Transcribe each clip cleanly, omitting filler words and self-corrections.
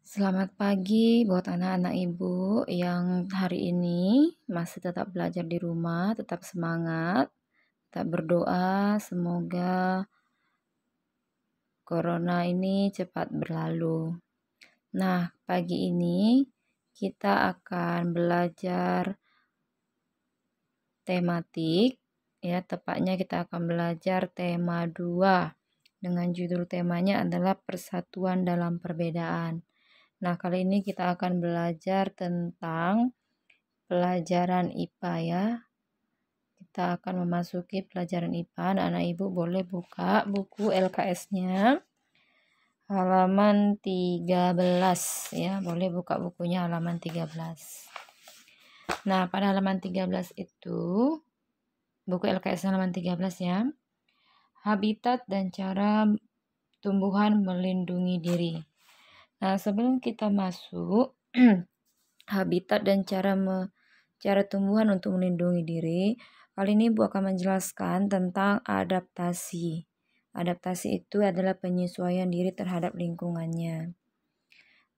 Selamat pagi buat anak-anak ibu yang hari ini masih tetap belajar di rumah, tetap semangat, tetap berdoa semoga corona ini cepat berlalu. Nah, pagi ini kita akan belajar tematik, ya tepatnya kita akan belajar tema 2 dengan judul temanya adalah persatuan dalam perbedaan. Nah, kali ini kita akan belajar tentang pelajaran IPA ya. Kita akan memasuki pelajaran IPA. Anak-anak ibu boleh buka buku LKS-nya halaman 13 ya. Boleh buka bukunya halaman 13. Nah, pada halaman 13 itu buku LKS halaman 13 ya. Habitat dan cara tumbuhan melindungi diri. Nah, sebelum kita masuk habitat dan cara tumbuhan untuk melindungi diri, kali ini Ibu akan menjelaskan tentang adaptasi. Adaptasi itu adalah penyesuaian diri terhadap lingkungannya.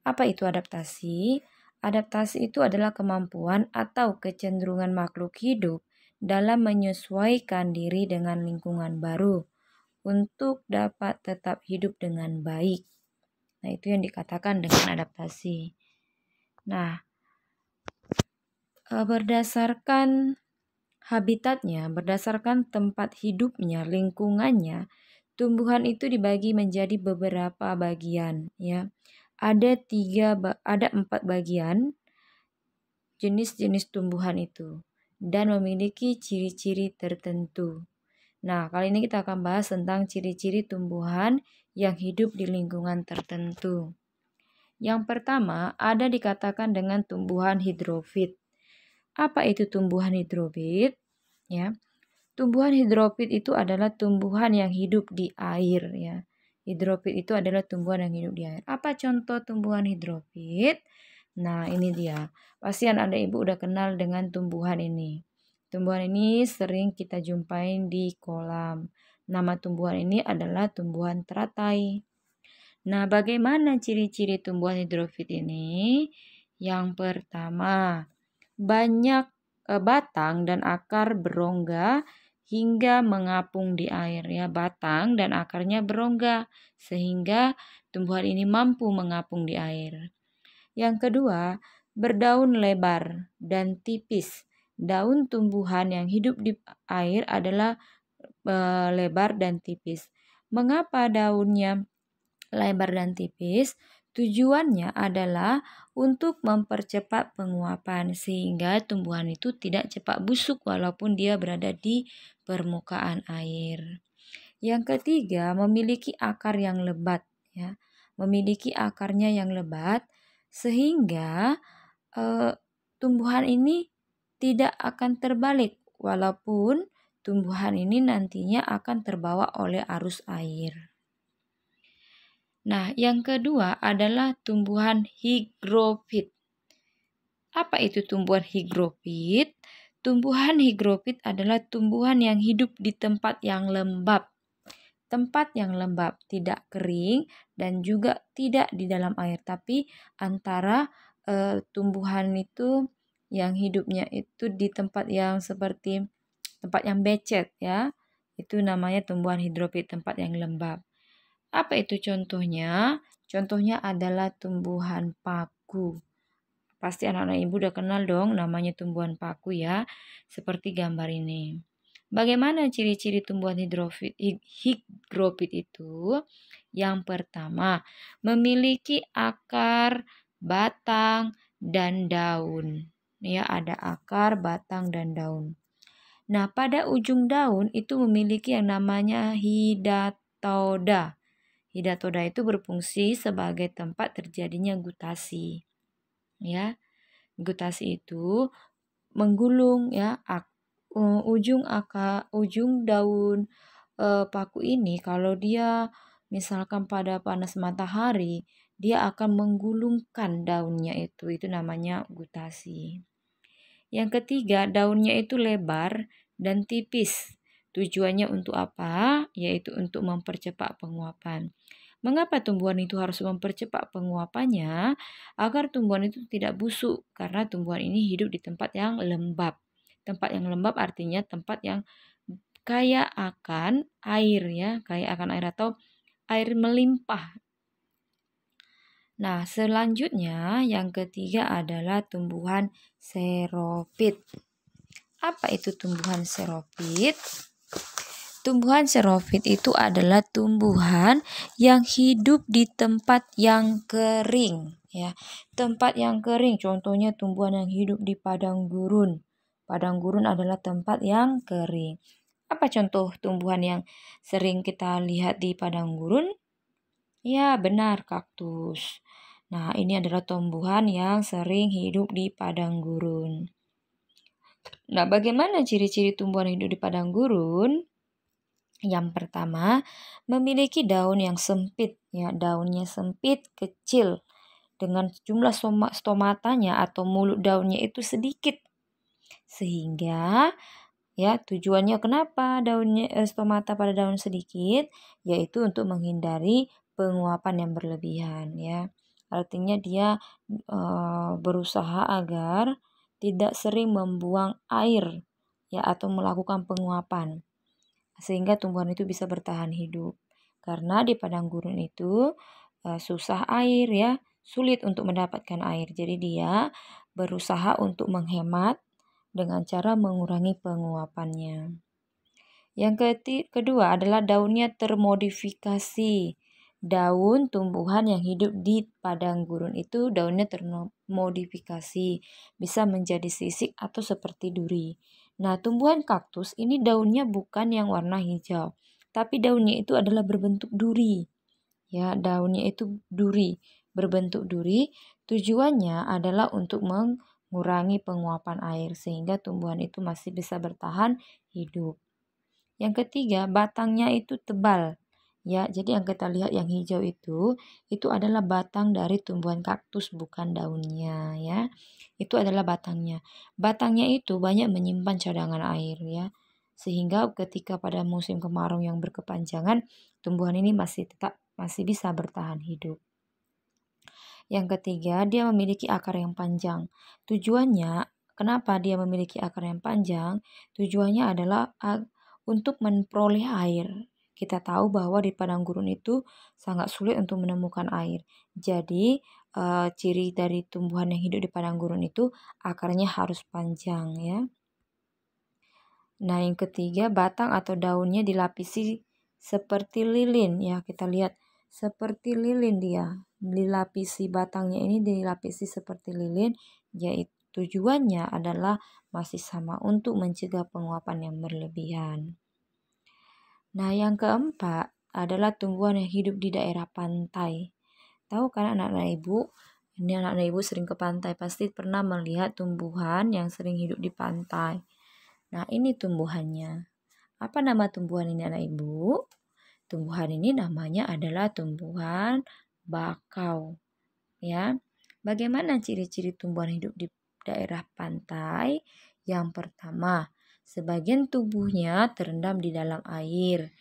Apa itu adaptasi? Adaptasi itu adalah kemampuan atau kecenderungan makhluk hidup dalam menyesuaikan diri dengan lingkungan baru untuk dapat tetap hidup dengan baik. Nah, itu yang dikatakan dengan adaptasi. Nah, berdasarkan habitatnya, berdasarkan tempat hidupnya, lingkungannya, tumbuhan itu dibagi menjadi beberapa bagian ya. Ada 4 bagian jenis-jenis tumbuhan itu dan memiliki ciri-ciri tertentu. Nah, kali ini kita akan bahas tentang ciri-ciri tumbuhan yang hidup di lingkungan tertentu. Yang pertama, ada dikatakan dengan tumbuhan hidrofit. Apa itu tumbuhan hidrofit? Ya. Tumbuhan hidrofit itu adalah tumbuhan yang hidup di air ya. Hidrofit itu adalah tumbuhan yang hidup di air. Apa contoh tumbuhan hidrofit? Nah, ini dia. Pasti anak ibu udah kenal dengan tumbuhan ini. Tumbuhan ini sering kita jumpain di kolam. Nama tumbuhan ini adalah tumbuhan teratai. Nah, bagaimana ciri-ciri tumbuhan hidrofit ini? Yang pertama, banyak batang dan akar berongga hingga mengapung di air ya. Batang dan akarnya berongga sehingga tumbuhan ini mampu mengapung di air. Yang kedua, berdaun lebar dan tipis. Daun tumbuhan yang hidup di air adalah lebar dan tipis. Mengapa daunnya lebar dan tipis? Tujuannya adalah untuk mempercepat penguapan sehingga tumbuhan itu tidak cepat busuk walaupun dia berada di permukaan air. Yang ketiga, memiliki akar yang lebat ya. Memiliki akarnya yang lebat sehingga tumbuhan ini tidak akan terbalik walaupun tumbuhan ini nantinya akan terbawa oleh arus air. Nah, yang kedua adalah tumbuhan higrofit. Apa itu tumbuhan higrofit? Tumbuhan higrofit adalah tumbuhan yang hidup di tempat yang lembab. Tempat yang lembab, tidak kering dan juga tidak di dalam air, tapi antara tumbuhan itu yang hidupnya itu di tempat yang seperti tempat yang becek ya. Itu namanya tumbuhan hidrofit, tempat yang lembab. Apa itu contohnya? Contohnya adalah tumbuhan paku. Pasti anak-anak ibu udah kenal dong namanya tumbuhan paku ya. Seperti gambar ini. Bagaimana ciri-ciri tumbuhan higrofit itu? Yang pertama, memiliki akar, batang, dan daun. Ya, ada akar, batang, dan daun. Nah, pada ujung daun itu memiliki yang namanya hidatoda. Hidatoda itu berfungsi sebagai tempat terjadinya gutasi. Ya, gutasi itu menggulung ya ujung daun paku ini kalau dia misalkan pada panas matahari, dia akan menggulungkan daunnya itu namanya gutasi. Yang ketiga, daunnya itu lebar dan tipis. Tujuannya untuk apa? Yaitu untuk mempercepat penguapan. Mengapa tumbuhan itu harus mempercepat penguapannya? Agar tumbuhan itu tidak busuk, karena tumbuhan ini hidup di tempat yang lembab. Tempat yang lembab artinya tempat yang kaya akan air ya, kaya akan air atau air melimpah. Nah, selanjutnya yang ketiga adalah tumbuhan xeropit. Apa itu tumbuhan xeropit? Tumbuhan xeropit itu adalah tumbuhan yang hidup di tempat yang kering ya. Tempat yang kering contohnya tumbuhan yang hidup di padang gurun. Padang gurun adalah tempat yang kering. Apa contoh tumbuhan yang sering kita lihat di padang gurun? Ya, benar, kaktus. Nah, ini adalah tumbuhan yang sering hidup di padang gurun. Nah, bagaimana ciri-ciri tumbuhan hidup di padang gurun? Yang pertama, memiliki daun yang sempit, ya, daunnya sempit, kecil, dengan jumlah stomatanya atau mulut daunnya itu sedikit. Sehingga, ya, tujuannya kenapa daunnya stomata pada daun sedikit, yaitu untuk menghindari penguapan yang berlebihan, ya. Artinya dia berusaha agar tidak sering membuang air, ya, atau melakukan penguapan sehingga tumbuhan itu bisa bertahan hidup. Karena di padang gurun itu susah air ya, sulit untuk mendapatkan air. Jadi dia berusaha untuk menghemat dengan cara mengurangi penguapannya. Yang kedua adalah daunnya termodifikasi. Daun tumbuhan yang hidup di padang gurun itu daunnya termodifikasi, bisa menjadi sisik atau seperti duri. Nah, tumbuhan kaktus ini daunnya bukan yang warna hijau, tapi daunnya itu adalah berbentuk duri. Ya, daunnya itu duri, berbentuk duri. Tujuannya adalah untuk mengurangi penguapan air sehingga tumbuhan itu masih bisa bertahan hidup. Yang ketiga, batangnya itu tebal. Ya, jadi yang kita lihat yang hijau itu adalah batang dari tumbuhan kaktus, bukan daunnya ya. Itu adalah batangnya. Batangnya itu banyak menyimpan cadangan air ya. Sehingga ketika pada musim kemarau yang berkepanjangan, tumbuhan ini masih bisa bertahan hidup. Yang ketiga, dia memiliki akar yang panjang. Tujuannya, kenapa dia memiliki akar yang panjang? Tujuannya adalah untuk memperoleh air. Kita tahu bahwa di padang gurun itu sangat sulit untuk menemukan air. Jadi, ciri dari tumbuhan yang hidup di padang gurun itu akarnya harus panjang ya. Nah, yang ketiga, batang atau daunnya dilapisi seperti lilin ya. Kita lihat seperti lilin dia. Dilapisi batangnya ini dilapisi seperti lilin, yaitu tujuannya adalah masih sama untuk mencegah penguapan yang berlebihan. Nah, yang keempat adalah tumbuhan yang hidup di daerah pantai. Tahu kan anak-anak ibu? Ini anak-anak ibu sering ke pantai, pasti pernah melihat tumbuhan yang sering hidup di pantai. Nah, ini tumbuhannya. Apa nama tumbuhan ini anak ibu? Tumbuhan ini namanya adalah tumbuhan bakau. Ya. Bagaimana ciri-ciri tumbuhan hidup di daerah pantai? Yang pertama, sebagian tubuhnya terendam di dalam air.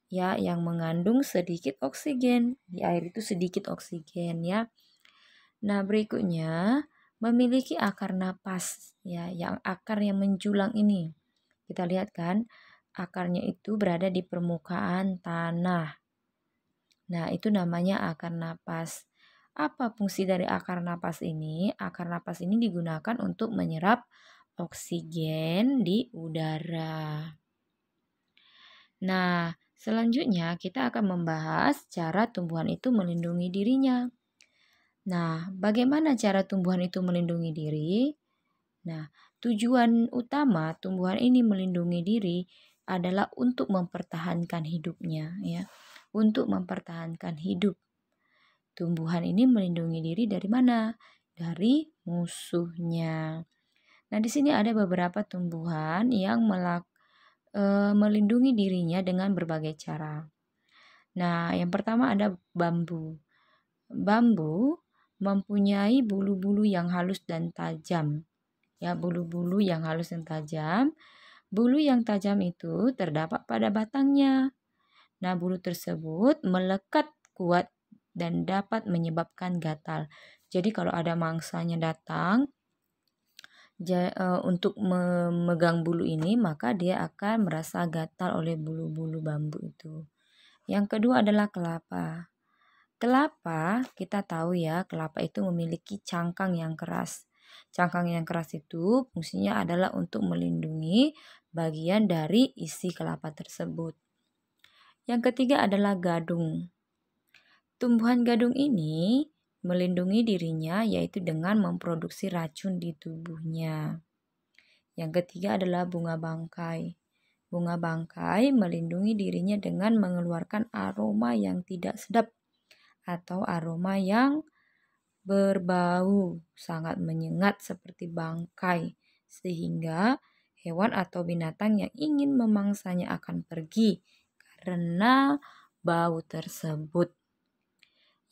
Ya, yang mengandung sedikit oksigen. Di air itu sedikit oksigen ya. Nah, berikutnya memiliki akar napas ya, yang akar yang menjulang ini. Kita lihat kan, akarnya itu berada di permukaan tanah. Nah, itu namanya akar napas. Apa fungsi dari akar napas ini? Akar napas ini digunakan untuk menyerap oksigen di udara. Nah, selanjutnya kita akan membahas cara tumbuhan itu melindungi dirinya. Nah, bagaimana cara tumbuhan itu melindungi diri? Nah, tujuan utama tumbuhan ini melindungi diri adalah untuk mempertahankan hidupnya ya. Untuk mempertahankan hidup. Tumbuhan ini melindungi diri dari mana? Dari musuhnya. Nah, di sini ada beberapa tumbuhan yang melindungi dirinya dengan berbagai cara. Nah, yang pertama ada bambu. Bambu mempunyai bulu-bulu yang halus dan tajam. Ya, bulu-bulu yang halus dan tajam. Bulu yang tajam itu terdapat pada batangnya. Nah, bulu tersebut melekat kuat dan dapat menyebabkan gatal. Jadi kalau ada mangsanya datang untuk memegang bulu ini, maka dia akan merasa gatal oleh bulu-bulu bambu itu. Yang kedua adalah kelapa. Kelapa, kita tahu ya, kelapa itu memiliki cangkang yang keras. Cangkang yang keras itu fungsinya adalah untuk melindungi bagian dari isi kelapa tersebut. Yang ketiga adalah gadung. Tumbuhan gadung ini melindungi dirinya yaitu dengan memproduksi racun di tubuhnya. Yang ketiga adalah bunga bangkai. Bunga bangkai melindungi dirinya dengan mengeluarkan aroma yang tidak sedap atau aroma yang berbau sangat menyengat seperti bangkai, sehingga hewan atau binatang yang ingin memangsanya akan pergi karena bau tersebut.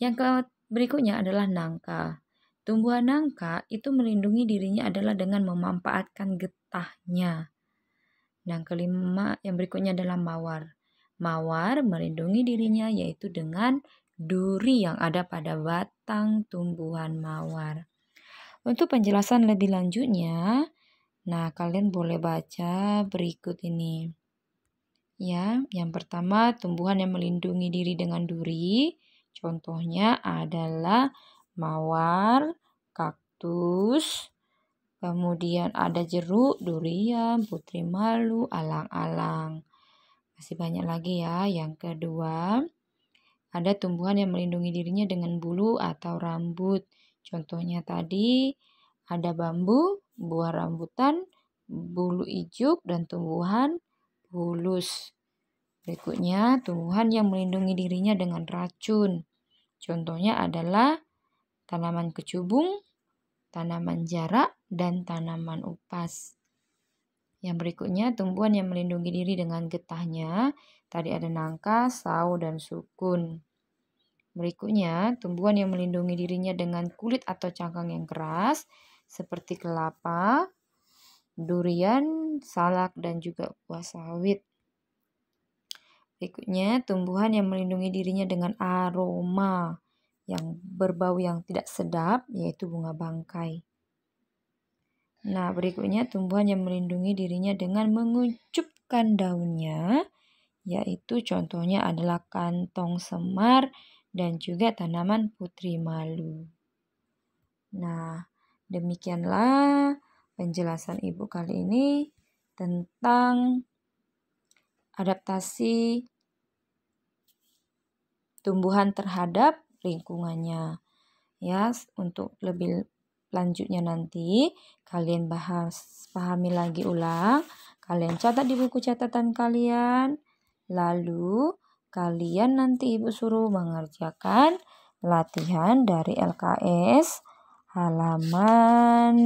Yang berikutnya adalah nangka. Tumbuhan nangka itu melindungi dirinya adalah dengan memanfaatkan getahnya. Yang kelima, yang berikutnya adalah mawar. Mawar melindungi dirinya yaitu dengan duri yang ada pada batang tumbuhan mawar. Untuk penjelasan lebih lanjutnya, nah kalian boleh baca berikut ini. Ya, yang pertama tumbuhan yang melindungi diri dengan duri, contohnya adalah mawar, kaktus, kemudian ada jeruk, durian, putri malu, alang-alang. Masih banyak lagi ya. Yang kedua, ada tumbuhan yang melindungi dirinya dengan bulu atau rambut. Contohnya tadi ada bambu, buah rambutan, bulu ijuk, dan tumbuhan bulus. Berikutnya, tumbuhan yang melindungi dirinya dengan racun. Contohnya adalah tanaman kecubung, tanaman jarak, dan tanaman upas. Yang berikutnya, tumbuhan yang melindungi diri dengan getahnya. Tadi ada nangka, sau, dan sukun. Berikutnya, tumbuhan yang melindungi dirinya dengan kulit atau cangkang yang keras, seperti kelapa, durian, salak, dan juga buah sawit. Berikutnya, tumbuhan yang melindungi dirinya dengan aroma yang berbau yang tidak sedap, yaitu bunga bangkai. Nah, berikutnya tumbuhan yang melindungi dirinya dengan mengucupkan daunnya, yaitu contohnya adalah kantong semar dan juga tanaman putri malu. Nah, demikianlah penjelasan Ibu kali ini tentang adaptasi tumbuhan terhadap lingkungannya. Ya, untuk lebih lanjutnya nanti kalian pahami lagi ulang, kalian catat di buku catatan kalian, lalu kalian nanti Ibu suruh mengerjakan latihan dari LKS halaman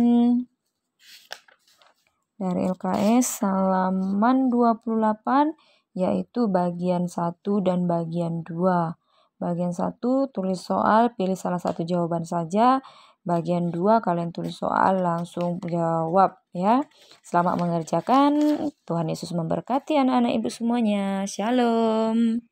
28 yaitu bagian 1 dan bagian 2. Bagian 1 tulis soal, pilih salah satu jawaban saja. Bagian 2 kalian tulis soal langsung jawab ya. Selamat mengerjakan. Tuhan Yesus memberkati anak-anak Ibu semuanya. Shalom.